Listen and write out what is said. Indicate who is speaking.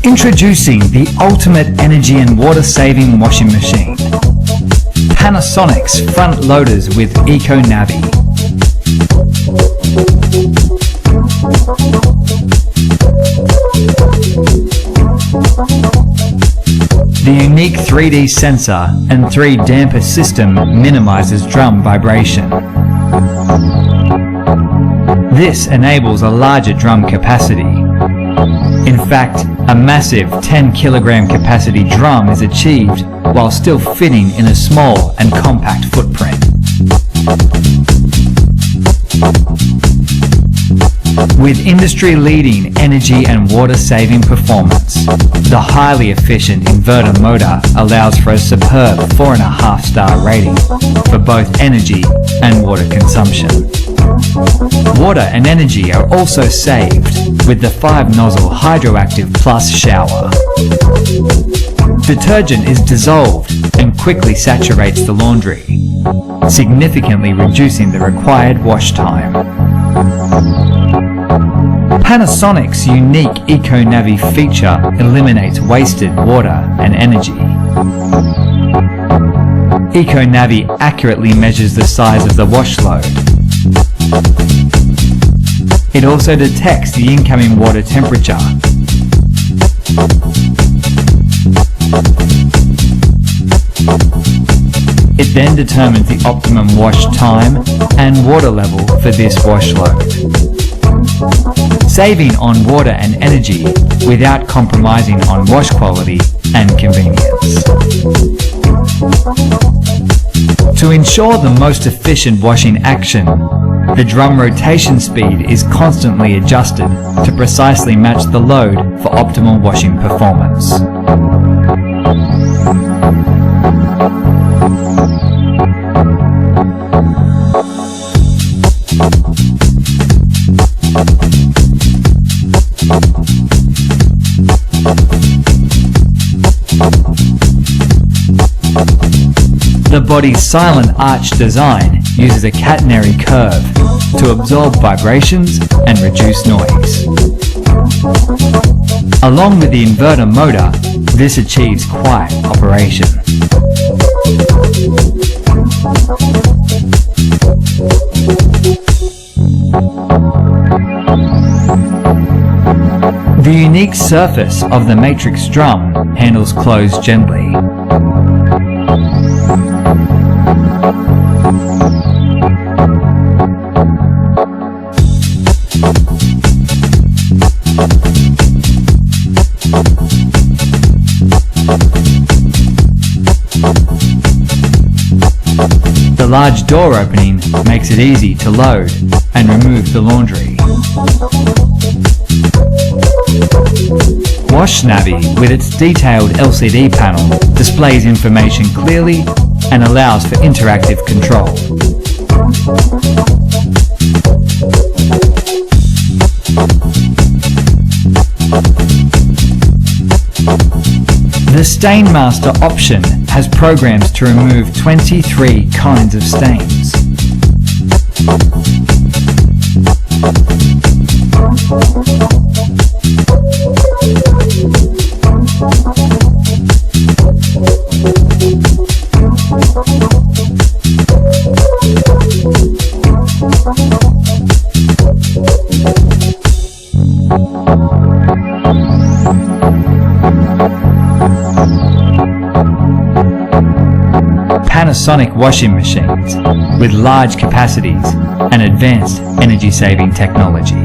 Speaker 1: Introducing the ultimate energy and water-saving washing machine. Panasonic's front loaders with Eco Navi. The unique 3D sensor and 3 damper system minimizes drum vibration. This enables a larger drum capacity. In fact, a massive 10 kilogram capacity drum is achieved while still fitting in a small and compact footprint. With industry-leading energy and water-saving performance, the highly efficient inverter motor allows for a superb 4.5-star rating for both energy and water consumption. Water and energy are also saved with the 5-nozzle Hydroactive Plus shower. Detergent is dissolved and quickly saturates the laundry, significantly reducing the required wash time. Panasonic's unique Eco Navi feature eliminates wasted water and energy. Eco Navi accurately measures the size of the wash load. It also detects the incoming water temperature. It then determines the optimum wash time and water level for this wash load, saving on water and energy without compromising on wash quality and convenience. To ensure the most efficient washing action, the drum rotation speed is constantly adjusted to precisely match the load for optimal washing performance. The body's silent arch design uses a catenary curve to absorb vibrations and reduce noise. Along with the inverter motor, this achieves quiet operation. The unique surface of the matrix drum handles clothes gently. The large door opening makes it easy to load and remove the laundry. Wash Navi, with its detailed LCD panel, displays information clearly and allows for interactive control. The Stain Master option has programs to remove 23 kinds of stains. Panasonic washing machines with large capacities and advanced energy-saving technology.